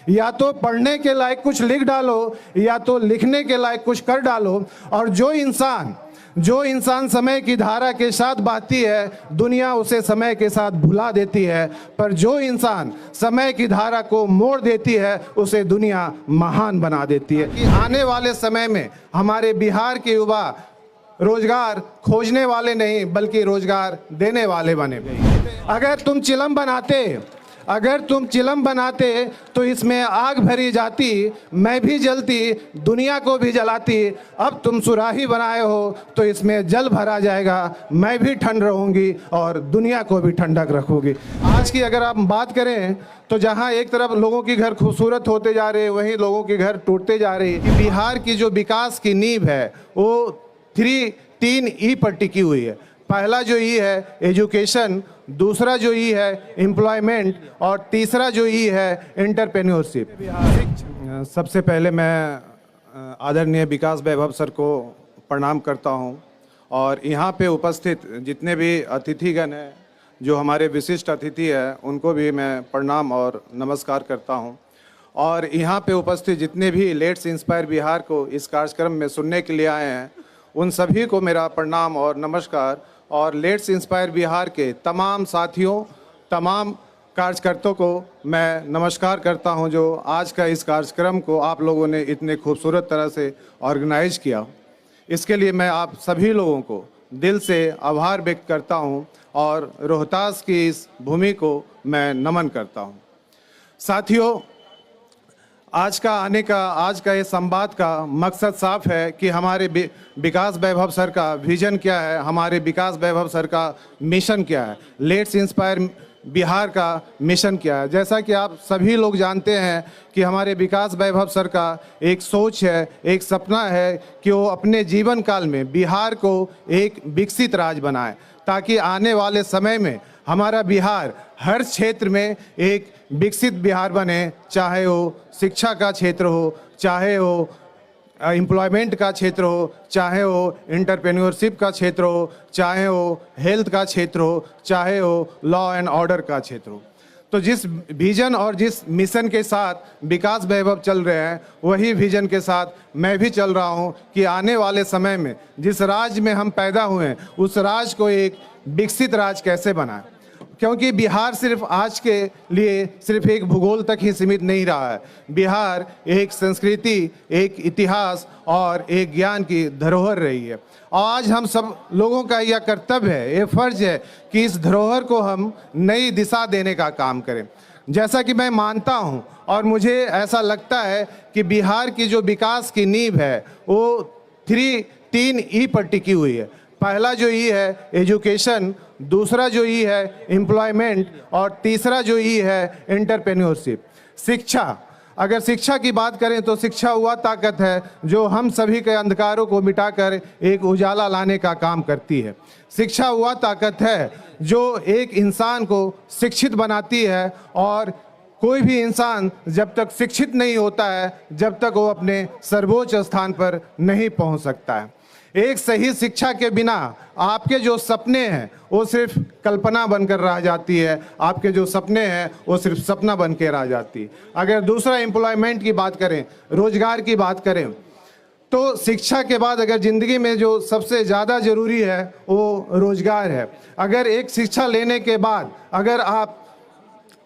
या तो पढ़ने के लायक कुछ लिख डालो या तो लिखने के लायक कुछ कर डालो। और जो इंसान समय की धारा के साथ बहती है, दुनिया उसे समय के साथ भुला देती है, पर जो इंसान समय की धारा को मोड़ देती है उसे दुनिया महान बना देती है। कि आने वाले समय में हमारे बिहार के युवा रोजगार खोजने वाले नहीं बल्कि रोजगार देने वाले बने। अगर तुम चिलम बनाते तो इसमें आग भरी जाती, मैं भी जलती, दुनिया को भी जलाती। अब तुम सुराही बनाए हो तो इसमें जल भरा जाएगा, मैं भी ठंड रहूंगी और दुनिया को भी ठंडक रखूंगी। आज की अगर आप बात करें तो जहां एक तरफ लोगों के घर खूबसूरत होते जा रहे हैं, वहीं लोगों के घर टूटते जा रहे हैं। बिहार की जो विकास की नींव है वो 3 ई पर टिकी हुई है। पहला जो ई है एजुकेशन, दूसरा जो ई है एम्प्लॉयमेंट और तीसरा जो ई है एंटरप्रेन्योरशिप। सबसे पहले मैं आदरणीय विकास वैभव सर को प्रणाम करता हूं और यहाँ पे उपस्थित जितने भी अतिथिगण हैं, जो हमारे विशिष्ट अतिथि हैं, उनको भी मैं प्रणाम और नमस्कार करता हूं। और यहाँ पे उपस्थित जितने भी लेट्स इंस्पायर बिहार को इस कार्यक्रम में सुनने के लिए आए हैं, उन सभी को मेरा प्रणाम और नमस्कार। और लेट्स इंस्पायर बिहार के तमाम साथियों, तमाम कार्यकर्ताओं को मैं नमस्कार करता हूं, जो आज का इस कार्यक्रम को आप लोगों ने इतने खूबसूरत तरह से ऑर्गेनाइज किया। इसके लिए मैं आप सभी लोगों को दिल से आभार व्यक्त करता हूं और रोहतास की इस भूमि को मैं नमन करता हूं। साथियों, आज का ये संवाद का मकसद साफ है कि हमारे विकास वैभव सर का विजन क्या है, हमारे विकास वैभव सर का मिशन क्या है, लेट्स इंस्पायर बिहार का मिशन क्या है। जैसा कि आप सभी लोग जानते हैं कि हमारे विकास वैभव सर का एक सोच है, एक सपना है कि वो अपने जीवन काल में बिहार को एक विकसित राज्य बनाए, ताकि आने वाले समय में हमारा बिहार हर क्षेत्र में एक विकसित बिहार बने, चाहे वो शिक्षा का क्षेत्र हो, चाहे वो एम्प्लॉयमेंट का क्षेत्र हो, चाहे वो एंटरप्रेन्योरशिप का क्षेत्र हो, चाहे वो हेल्थ का क्षेत्र हो, चाहे वो लॉ एंड ऑर्डर का क्षेत्र हो। तो जिस विजन और जिस मिशन के साथ विकास वैभव चल रहे हैं, वही विजन के साथ मैं भी चल रहा हूं कि आने वाले समय में जिस राज्य में हम पैदा हुए हैं, उस राज्य को एक विकसित राज्य कैसे बनाएं। क्योंकि बिहार सिर्फ आज के लिए सिर्फ एक भूगोल तक ही सीमित नहीं रहा है। बिहार एक संस्कृति, एक इतिहास और एक ज्ञान की धरोहर रही है। आज हम सब लोगों का यह कर्तव्य है, ये फर्ज है कि इस धरोहर को हम नई दिशा देने का काम करें। जैसा कि मैं मानता हूं और मुझे ऐसा लगता है कि बिहार की जो विकास की नींव है वो 3 ई पर टिकी हुई है। पहला जो ई है एजुकेशन, दूसरा जो ई है एम्प्लॉयमेंट और तीसरा जो ई है एंटरप्रेन्योरशिप। शिक्षा, अगर शिक्षा की बात करें तो शिक्षा वह ताकत है जो हम सभी के अंधकारों को मिटाकर एक उजाला लाने का काम करती है। शिक्षा वह ताकत है जो एक इंसान को शिक्षित बनाती है, और कोई भी इंसान जब तक शिक्षित नहीं होता है, जब तक वो अपने सर्वोच्च स्थान पर नहीं पहुंच सकता है। एक सही शिक्षा के बिना आपके जो सपने हैं वो सिर्फ कल्पना बनकर रह जाती है, आपके जो सपने हैं वो सिर्फ सपना बन के रह जाती है। अगर दूसरा एम्प्लॉयमेंट की बात करें, रोजगार की बात करें, तो शिक्षा के बाद अगर ज़िंदगी में जो सबसे ज़्यादा ज़रूरी है वो रोजगार है। अगर एक शिक्षा लेने के बाद अगर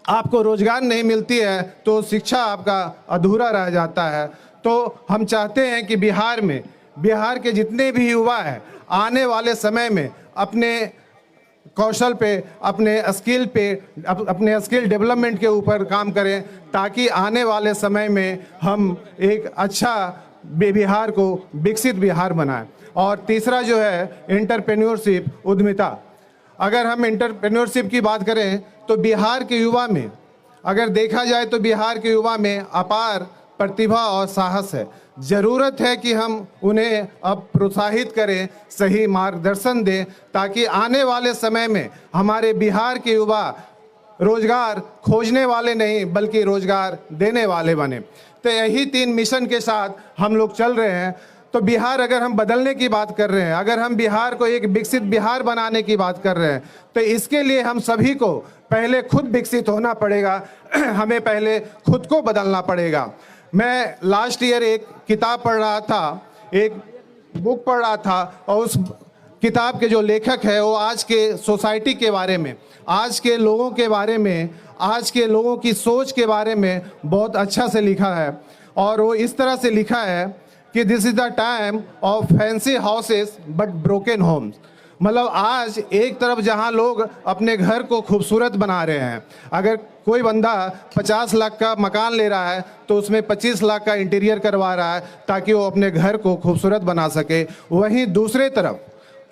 आपको रोजगार नहीं मिलती है तो शिक्षा आपका अधूरा रह जाता है। तो हम चाहते हैं कि बिहार के जितने भी युवा हैं आने वाले समय में अपने कौशल पे, अपने स्किल डेवलपमेंट के ऊपर काम करें, ताकि आने वाले समय में हम एक अच्छा बिहार को विकसित बिहार बनाएं। और तीसरा जो है एंटरप्रेन्योरशिप, उद्यमिता। अगर हम एंटरप्रेन्योरशिप की बात करें तो बिहार के युवा में, अगर देखा जाए तो बिहार के युवा में अपार प्रतिभा और साहस है। ज़रूरत है कि हम उन्हें अब प्रोत्साहित करें, सही मार्गदर्शन दें, ताकि आने वाले समय में हमारे बिहार के युवा रोजगार खोजने वाले नहीं बल्कि रोजगार देने वाले बने। तो यही 3 मिशन के साथ हम लोग चल रहे हैं। तो बिहार अगर हम बदलने की बात कर रहे हैं, अगर हम बिहार को एक विकसित बिहार बनाने की बात कर रहे हैं, तो इसके लिए हम सभी को पहले खुद विकसित होना पड़ेगा, हमें पहले खुद को बदलना पड़ेगा। मैं लास्ट ईयर एक किताब पढ़ रहा था, एक बुक पढ़ रहा था, और उस किताब के जो लेखक है वो आज के सोसाइटी के बारे में, आज के लोगों के बारे में, आज के लोगों की सोच के बारे में बहुत अच्छा से लिखा है। और वो इस तरह से लिखा है कि this is the time of fancy houses but broken homes. मतलब आज एक तरफ जहां लोग अपने घर को खूबसूरत बना रहे हैं, अगर कोई बंदा 50 लाख का मकान ले रहा है तो उसमें 25 लाख का इंटीरियर करवा रहा है ताकि वो अपने घर को खूबसूरत बना सके, वहीं दूसरे तरफ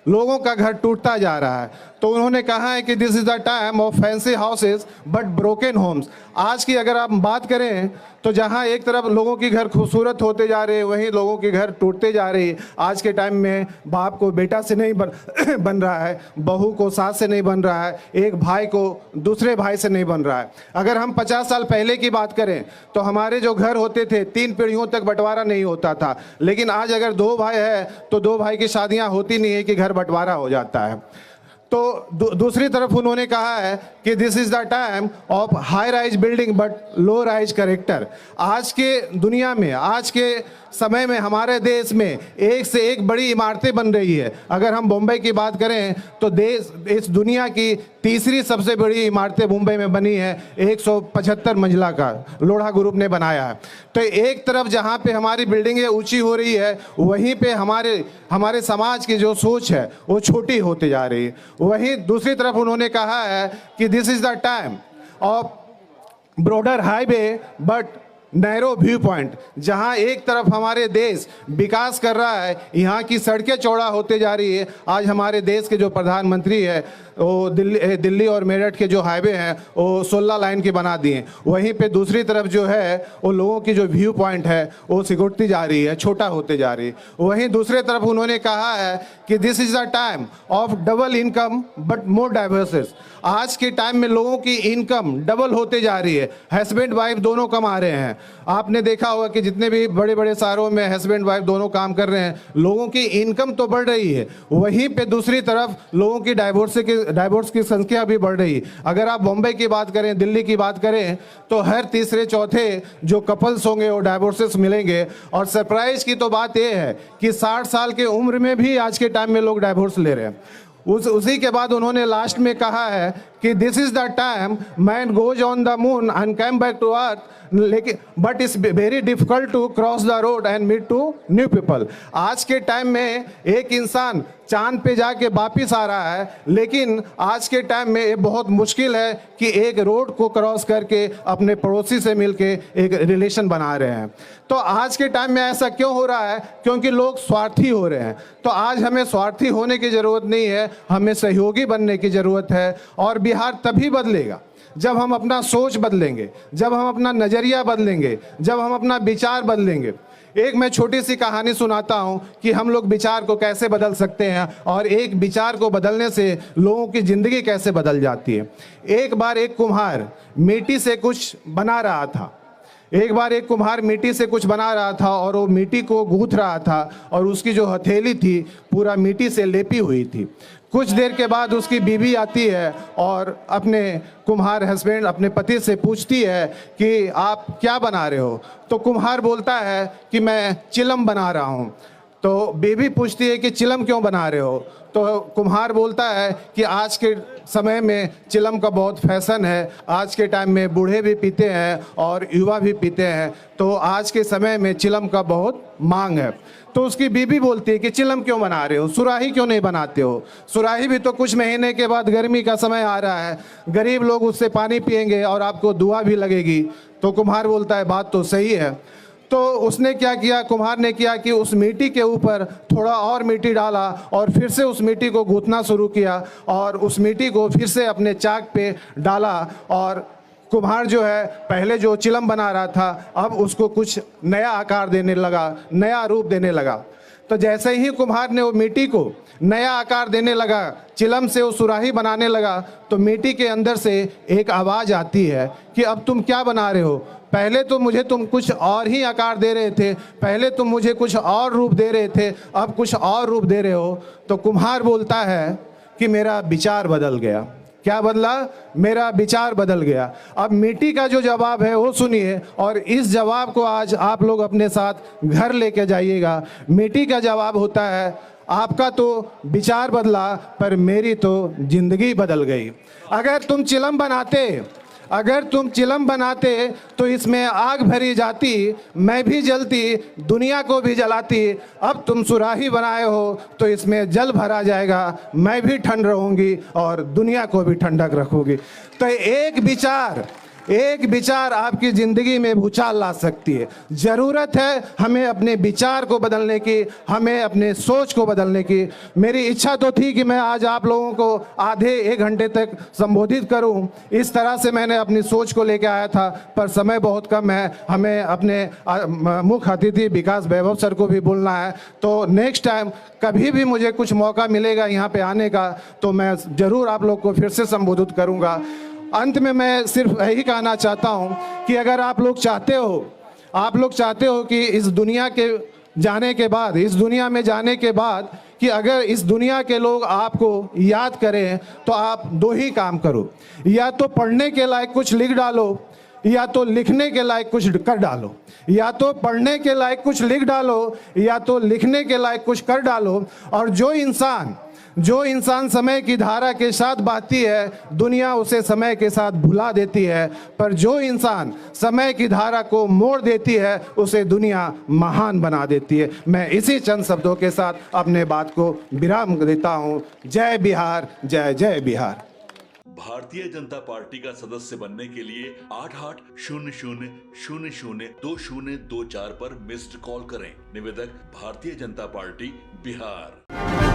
लोगों का घर टूटता जा रहा है। तो उन्होंने कहा है कि this is the time of fancy houses but broken homes. आज की अगर आप बात करें तो जहां एक तरफ लोगों की घर खूबसूरत होते जा रहे हैं, वहीं लोगों के घर टूटते जा रहे हैं। आज के टाइम में बाप को बेटा से नहीं बन रहा है, बहू को सास से नहीं बन रहा है, एक भाई को दूसरे भाई से नहीं बन रहा है। अगर हम 50 साल पहले की बात करें तो हमारे जो घर होते थे 3 पीढ़ियों तक बंटवारा नहीं होता था, लेकिन आज अगर 2 भाई है तो 2 भाई की शादियां होती नहीं है कि घर बंटवारा हो जाता है। तो दूसरी तरफ उन्होंने कहा है कि this is the time of high rise building but low rise character. आज के दुनिया में, आज के समय में हमारे देश में एक से एक बड़ी इमारतें बन रही है। अगर हम मुंबई की बात करें तो देश, इस दुनिया की तीसरी सबसे बड़ी इमारतें मुंबई में बनी है, 175 मंजिला का लोढ़ा ग्रुप ने बनाया है। तो एक तरफ जहाँ पे हमारी बिल्डिंगें ऊंची हो रही है, वहीं पे हमारे समाज की जो सोच है वो छोटी होती जा रही है। वहीं दूसरी तरफ उन्होंने कहा है कि this is the time of broader highway but narrow view point. जहां एक तरफ हमारे देश विकास कर रहा है, यहाँ की सड़कें चौड़ा होते जा रही है। आज हमारे देश के जो प्रधानमंत्री है वो दिल्ली और मेरठ के जो हाईवे हैं वो 16 लाइन के बना दिए। वहीं पे दूसरी तरफ जो है वो लोगों की जो व्यू पॉइंट है वो सिकुड़ती जा रही है, छोटा होते जा रही है। वहीं दूसरे तरफ उन्होंने कहा है कि this is the time of double income but more divorces. आज के टाइम में लोगों की इनकम डबल होते जा रही है, हस्बैंड वाइफ दोनों कमा रहे हैं। आपने देखा होगा कि जितने भी बड़े बड़े शहरों में हस्बैंड वाइफ दोनों काम कर रहे हैं, लोगों की इनकम तो बढ़ रही है, वहीं पे दूसरी तरफ लोगों की डाइवोर्स की संख्या भी बढ़ रही है। अगर आप मुंबई की बात करें, दिल्ली की बात करें तो हर तीसरे चौथे जो कपल्स होंगे वो डाइवोर्सेस मिलेंगे। और सरप्राइज की तो बात यह है कि 60 साल के उम्र में भी आज के टाइम में लोग डाइवोर्स ले रहे हैं। उसी के बाद उन्होंने लास्ट में कहा है कि this is the time man goes on the moon and come back to earth, लेकिन but it's very difficult to cross the road and meet to new people. आज के टाइम में एक इंसान चांद पे जाके वापिस आ रहा है, लेकिन आज के टाइम में ये बहुत मुश्किल है कि एक रोड को क्रॉस करके अपने पड़ोसी से मिलके एक रिलेशन बना रहे हैं। तो आज के टाइम में ऐसा क्यों हो रहा है? क्योंकि लोग स्वार्थी हो रहे हैं। तो आज हमें स्वार्थी होने की ज़रूरत नहीं है, हमें सहयोगी बनने की ज़रूरत है। और बिहार तभी बदलेगा जब हम अपना सोच बदलेंगे, जब हम अपना नज़रिया बदलेंगे, जब हम अपना विचार बदलेंगे। एक मैं छोटी सी कहानी सुनाता हूँ कि हम लोग विचार को कैसे बदल सकते हैं और एक विचार को बदलने से लोगों की ज़िंदगी कैसे बदल जाती है। एक बार एक कुम्हार मिट्टी से कुछ बना रहा था। और वो मिट्टी को गूंथ रहा था और उसकी जो हथेली थी पूरा मिट्टी से लेपी हुई थी। कुछ देर के बाद उसकी बीवी आती है और अपने कुम्हार हस्बैंड, अपने पति से पूछती है कि आप क्या बना रहे हो? तो कुम्हार बोलता है कि मैं चिलम बना रहा हूँ। तो बीवी पूछती है कि चिलम क्यों बना रहे हो? तो कुम्हार बोलता है कि आज के समय में चिलम का बहुत फैशन है, आज के टाइम में बूढ़े भी पीते हैं और युवा भी पीते हैं, तो आज के समय में चिलम का बहुत मांग है। तो उसकी बीबी बोलती है कि चिलम क्यों बना रहे हो, सुराही क्यों नहीं बनाते हो? सुराही भी तो कुछ महीने के बाद, गर्मी का समय आ रहा है, गरीब लोग उससे पानी पिएंगे और आपको दुआ भी लगेगी। तो कुम्हार बोलता है बात तो सही है। तो उसने क्या किया, कुम्हार ने किया कि उस मिट्टी के ऊपर थोड़ा और मिट्टी डाला और फिर से उस मिट्टी को गूंथना शुरू किया और उस मिट्टी को फिर से अपने चाक पे डाला। और कुम्हार जो है पहले जो चिलम बना रहा था अब उसको कुछ नया आकार देने लगा, नया रूप देने लगा। तो जैसे ही कुम्हार ने वो मिट्टी को नया आकार देने लगा, चिलम से वो सुराही बनाने लगा, तो मिट्टी के अंदर से एक आवाज़ आती है कि अब तुम क्या बना रहे हो? पहले तो मुझे तुम कुछ और ही आकार दे रहे थे, पहले तुम मुझे कुछ और रूप दे रहे थे, अब कुछ और रूप दे रहे हो। तो कुम्हार बोलता है कि मेरा विचार बदल गया। क्या बदला? मेरा विचार बदल गया। अब मिट्टी का जो जवाब है वो सुनिए और इस जवाब को आज आप लोग अपने साथ घर लेके जाइएगा। मिट्टी का जवाब होता है, आपका तो विचार बदला पर मेरी तो जिंदगी बदल गई। अगर तुम चिलम बनाते तो इसमें आग भरी जाती, मैं भी जलती, दुनिया को भी जलाती। अब तुम सुराही बनाए हो तो इसमें जल भरा जाएगा, मैं भी ठंड रहूंगी और दुनिया को भी ठंडक रखूंगी। तो एक विचार आपकी ज़िंदगी में भूचाल ला सकती है। ज़रूरत है हमें अपने विचार को बदलने की, हमें अपने सोच को बदलने की। मेरी इच्छा तो थी कि मैं आज आप लोगों को आधे 1 घंटे तक संबोधित करूं, इस तरह से मैंने अपनी सोच को लेकर आया था, पर समय बहुत कम है। हमें अपने मुख्य अतिथि विकास वैभव सर को भी बोलना है, तो नेक्स्ट टाइम कभी भी मुझे कुछ मौका मिलेगा यहाँ पे आने का तो मैं ज़रूर आप लोग को फिर से संबोधित करूँगा। अंत में मैं सिर्फ यही कहना चाहता हूं कि अगर आप लोग चाहते हो कि इस दुनिया में जाने के बाद कि अगर इस दुनिया के लोग आपको याद करें तो आप 2 ही काम करो, या तो पढ़ने के लायक कुछ लिख डालो या तो लिखने के लायक कुछ कर डालो। या तो पढ़ने के लायक कुछ लिख डालो या तो लिखने के लायक कुछ कर डालो। और जो इंसान समय की धारा के साथ बहती है, दुनिया उसे समय के साथ भुला देती है, पर जो इंसान समय की धारा को मोड़ देती है, उसे दुनिया महान बना देती है। मैं इसी चंद शब्दों के साथ अपने बात को विराम देता हूं। जय बिहार, जय जय बिहार। भारतीय जनता पार्टी का सदस्य बनने के लिए 8800002024 पर मिस्ड कॉल करें। निवेदक भारतीय जनता पार्टी बिहार।